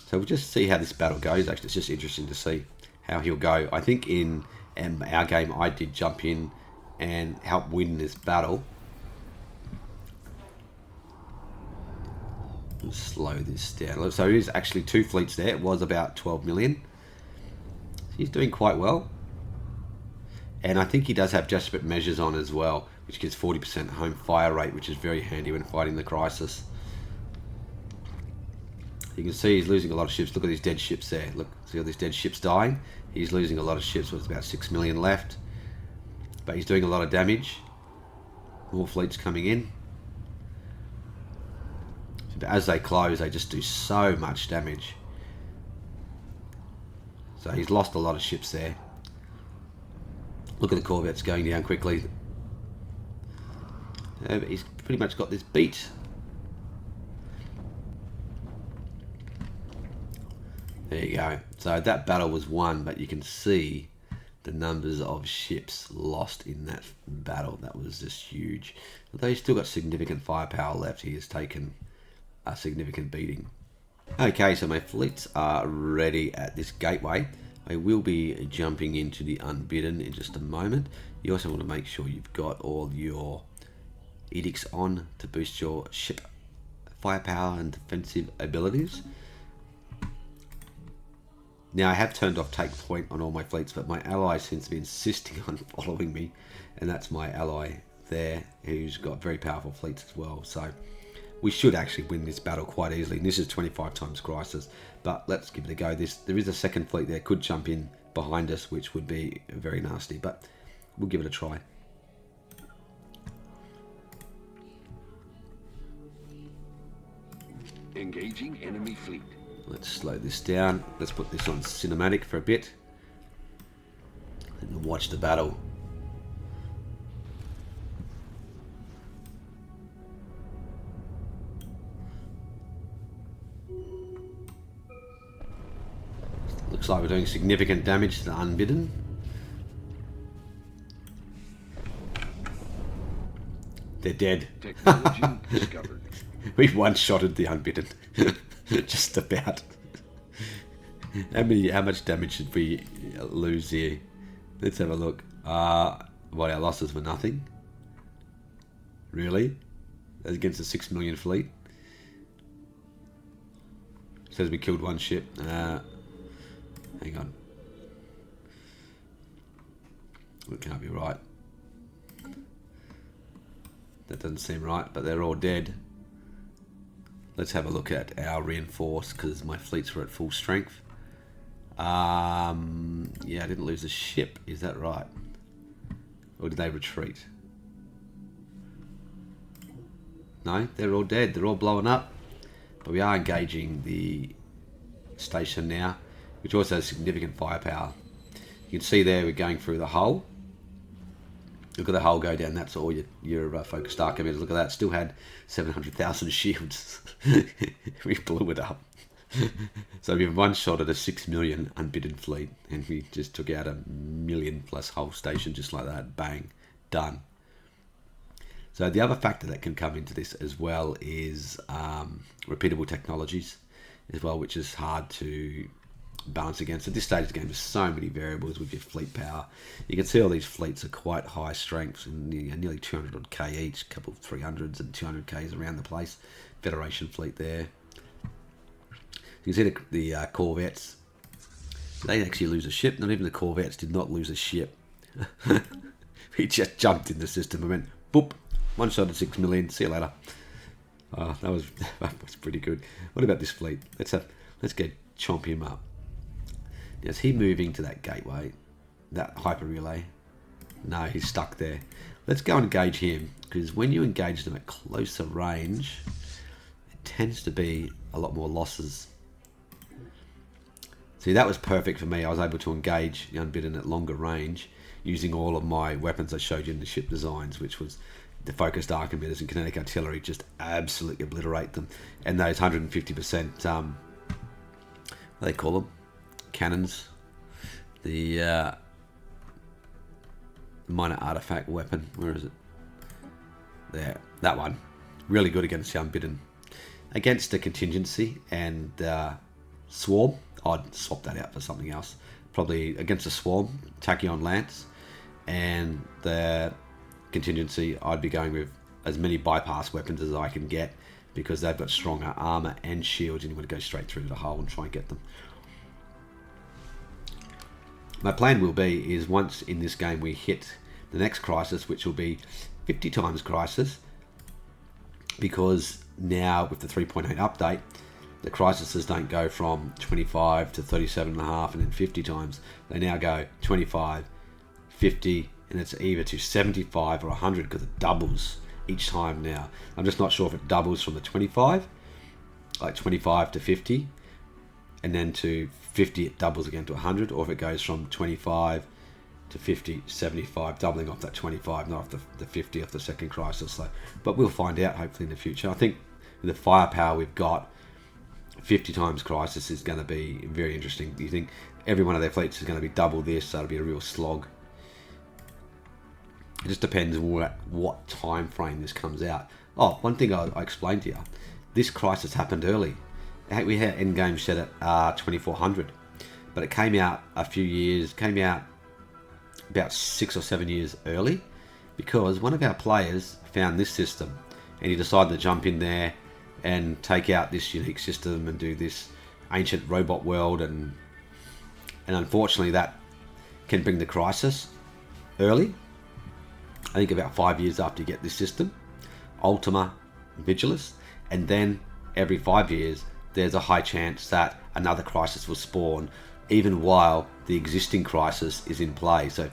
So we'll just see how this battle goes. Actually, it's just interesting to see how he'll go. I think in our game, I did jump in and help win this battle. Let's slow this down. So it is actually 2 fleets there. It was about 12 million. He's doing quite well. And I think he does have desperate measures on as well, which gives 40% home fire rate, which is very handy when fighting the Crisis. You can see he's losing a lot of ships. Look at these dead ships there. Look, see all these dead ships dying? He's losing a lot of ships. There's about 6 million left. But he's doing a lot of damage. More fleets coming in. But as they close, they just do so much damage. So he's lost a lot of ships there. Look at the Corvettes going down quickly. But he's pretty much got this beat. There you go. So that battle was won, but you can see the numbers of ships lost in that battle. That was just huge. Although he's still got significant firepower left, he has taken a significant beating. Okay, so my fleets are ready at this gateway. I will be jumping into the Unbidden in just a moment. You also want to make sure you've got all your edicts on to boost your ship firepower and defensive abilities. Now I have turned off take point on all my fleets, but my ally seems to be insisting on following me, and that's my ally there, who's got very powerful fleets as well. So we should actually win this battle quite easily. And this is 25 times Crisis, but let's give it a go. There is a second fleet there, could jump in behind us, which would be very nasty, but we'll give it a try. Engaging enemy fleet. Let's slow this down. Let's put this on cinematic for a bit and watch the battle. Looks like we're doing significant damage to the Unbidden. They're dead. Technology discovered. We've one-shotted the Unbidden. Just about. How much damage did we lose here? Let's have a look. What, our losses were nothing? Really? That's against a 6 million fleet? Says we killed one ship. Hang on. It can't be right. That doesn't seem right, but they're all dead. Let's have a look at our reinforced, because my fleets were at full strength. Yeah, I didn't lose a ship. Is that right? Or did they retreat? No, they're all dead. They're all blowing up. But we are engaging the station now, which also has significant firepower. You can see there we're going through the hull. Look at the hull go down. That's all your focused arc emitters. Look at that. Still had 700,000 shields. We blew it up. So we've one-shotted a 6 million Unbidden fleet, and we just took out a 1 million plus hull station just like that. Bang. Done. So the other factor that can come into this as well is repeatable technologies as well, which is hard to balance against. At this stage of the game, there's so many variables with your fleet power. You can see all these fleets are quite high strengths, and nearly 200 odd K each, a couple of 300s and 200Ks around the place. Federation fleet there. You can see the Corvettes. They didn't actually lose a ship. Not even the Corvettes did not lose a ship. We just jumped in the system and went, boop, one shot at 6 million. See you later. That was pretty good. What about this fleet? Let's get chomp him up. Now, is he moving to that gateway? That hyper relay? No, he's stuck there. Let's go and engage him, because when you engage them at closer range, it tends to be a lot more losses. See, that was perfect for me. I was able to engage the Unbidden at longer range using all of my weapons I showed you in the ship designs, which was the focused arc emitters and kinetic artillery. Just absolutely obliterate them. And those 150%, what do they call them? Cannons. The minor artifact weapon. Where is it? There. That one. Really good against the Unbidden. Against the Contingency and Swarm, I'd swap that out for something else. Probably against the Swarm, Tachyon Lance, and the Contingency, I'd be going with as many bypass weapons as I can get, because they've got stronger armor and shields, and you want to go straight through the hull and try and get them. My plan will be is once in this game we hit the next crisis, which will be 50 times crisis, because now with the 3.8 update, the crises don't go from 25 to 37.5 and then 50 times. They now go 25, 50, and it's either to 75 or 100, because it doubles each time now. I'm just not sure if it doubles from the 25, like 25 to 50, and then to 50 it doubles again to 100, or if it goes from 25 to 50, 75, doubling off that 25, not off the 50 of the second crisis. So, but we'll find out hopefully in the future. I think with the firepower we've got, 50 times crisis is going to be very interesting. You think every one of their fleets is going to be double this, so it'll be a real slog. It just depends what time frame this comes out. Oh, one thing I explained to you. This crisis happened early. We had endgame set at 2400, but it came out came out about 6 or 7 years early, because one of our players found this system and he decided to jump in there and take out this unique system and do this ancient robot world, and unfortunately that can bring the crisis early. I think about 5 years after you get this system, Ultima, Vigilus, and then every 5 years there's a high chance that another crisis will spawn, even while the existing crisis is in play. So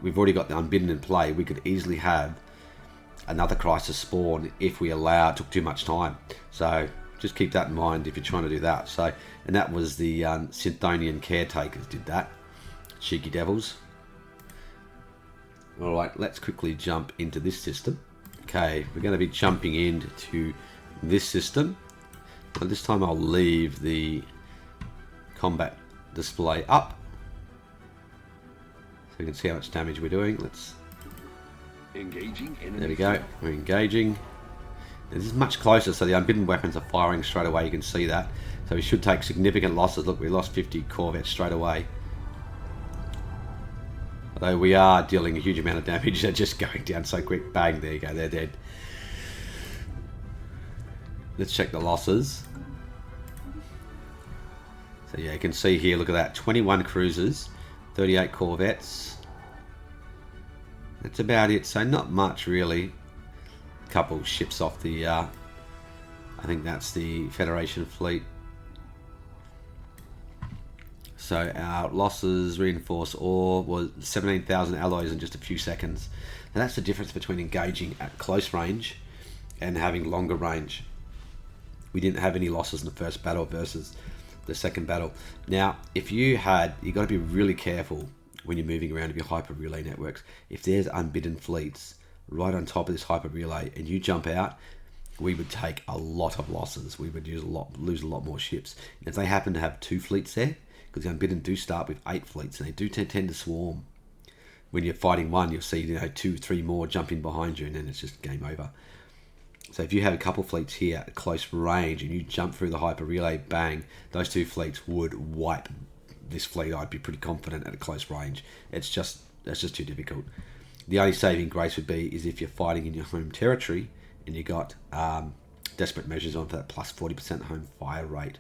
we've already got the Unbidden in play, we could easily have another crisis spawn if we allow it. Took too much time. So just keep that in mind if you're trying to do that. So, and that was the Synthonian caretakers did that. Cheeky devils. Alright, let's quickly jump into this system. Okay, we're going to be jumping into this system. And this time I'll leave the combat display up. So we can see how much damage we're doing. Let's... Engaging enemy. There we go. We're engaging. This is much closer, so the unbidden weapons are firing straight away. You can see that. So we should take significant losses. Look, we lost 50 corvettes straight away. Although we are dealing a huge amount of damage. They're just going down so quick. Bang, there you go. They're dead. Let's check the losses. So yeah, you can see here, look at that. 21 cruisers, 38 corvettes. That's about it. So not much really. A couple ships off the, I think that's the Federation fleet. So our losses, reinforced ore, was 17,000 alloys in just a few seconds. Now that's the difference between engaging at close range and having longer range. We didn't have any losses in the first battle versus the second battle. Now, if you had, you've got to be really careful when you're moving around with your hyper relay networks. If there's unbidden fleets right on top of this hyper relay and you jump out, we would take a lot of losses. We would lose a lot more ships. And if they happen to have 2 fleets there, because the unbidden do start with 8 fleets and they do tend to swarm. When you're fighting one, you'll see 2, 3 more jumping behind you, and then it's just game over. So if you have a couple fleets here at close range and you jump through the hyper relay, bang, those 2 fleets would wipe this fleet. I'd be pretty confident at a close range. That's just too difficult. The only saving grace would be is if you're fighting in your home territory and you got desperate measures on for that plus 40% home fire rate.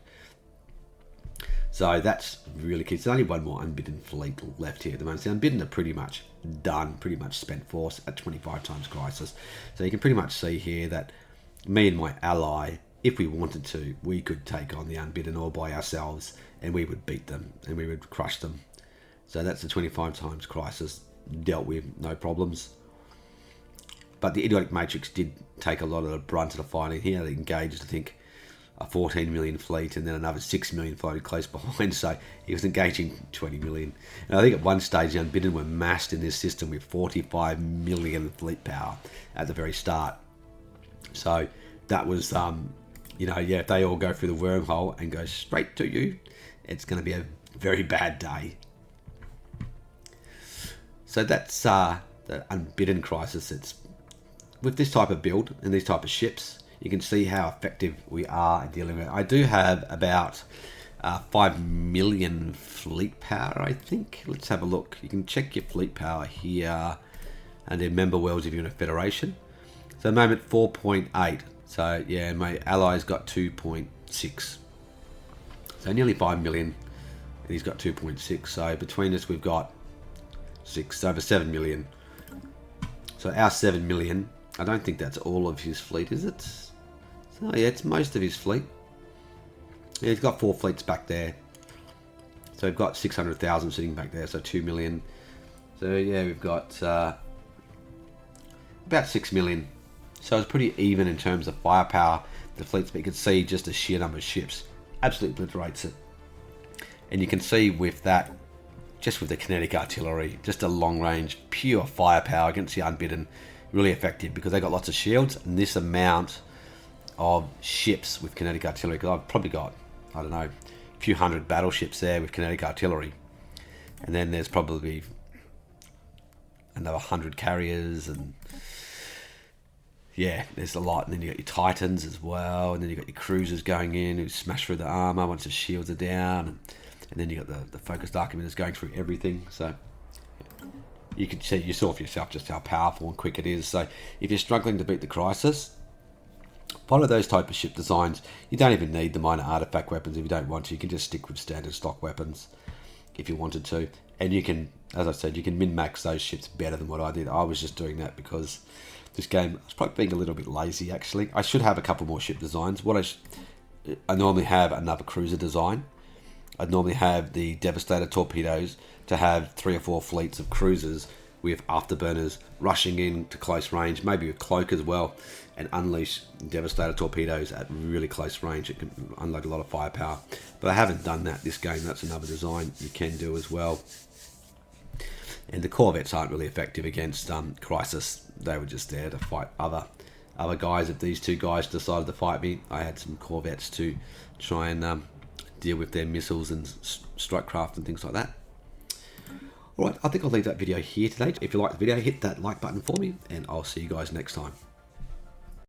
So that's really key. There's only one more unbidden fleet left here at the moment. The unbidden are pretty much done, pretty much spent force at 25 times crisis. So you can pretty much see here that me and my ally, if we wanted to, we could take on the unbidden all by ourselves and we would beat them and we would crush them. So that's the 25 times crisis dealt with, no problems. But the idiotic matrix did take a lot of the brunt of the fighting. He had engaged, I think, a 14 million fleet and then another 6 million floated close behind, so he was engaging 20 million. And I think at one stage the unbidden were massed in this system with 45 million fleet power at the very start. So that was, if they all go through the wormhole and go straight to you, it's going to be a very bad day. So that's the unbidden crisis. It's with this type of build and these type of ships, you can see how effective we are at dealing with it. I do have about 5 million fleet power, I think. Let's have a look. You can check your fleet power here and then member worlds if you're in a federation. So at the moment 4.8. So yeah, my allies got 2.6. So nearly 5 million. And he's got 2.6. So between us we've got over 7 million. So our 7 million, I don't think that's all of his fleet, is it? So yeah, it's most of his fleet. Yeah, he's got 4 fleets back there. So we've got 600,000 sitting back there, so 2 million. So yeah, we've got about 6 million. So it's pretty even in terms of firepower, the fleets, but you can see just the sheer number of ships absolutely obliterates it. And you can see with that, just with the kinetic artillery, just a long range, pure firepower against the unbidden, really effective because they got lots of shields and this amount of ships with kinetic artillery, because I've probably got, I don't know, a few hundred battleships there with kinetic artillery, and then there's probably another 100 carriers, and yeah, there's a lot. And then you got your Titans as well, and then you got your cruisers going in who smash through the armor once the shields are down, and then you got the focused arc emitters going through everything. So you can see, you saw for yourself just how powerful and quick it is. So if you're struggling to beat the crisis, follow those type of ship designs. You don't even need the minor artifact weapons if you don't want to. You can just stick with standard stock weapons if you wanted to. And you can, as I said, you can min-max those ships better than what I did. I was just doing that because this game, I was probably being a little bit lazy actually. I should have a couple more ship designs. I normally have another cruiser design. I'd normally have the Devastator torpedoes to have 3 or 4 fleets of cruisers with afterburners rushing in to close range, maybe with cloak as well, and unleash Devastator torpedoes at really close range. It can unload a lot of firepower. But I haven't done that this game. That's another design you can do as well. And the Corvettes aren't really effective against Crisis. They were just there to fight other guys. If these 2 guys decided to fight me, I had some Corvettes to try and deal with their missiles and strike craft and things like that. Alright, I think I'll leave that video here today. If you liked the video, hit that like button for me, and I'll see you guys next time.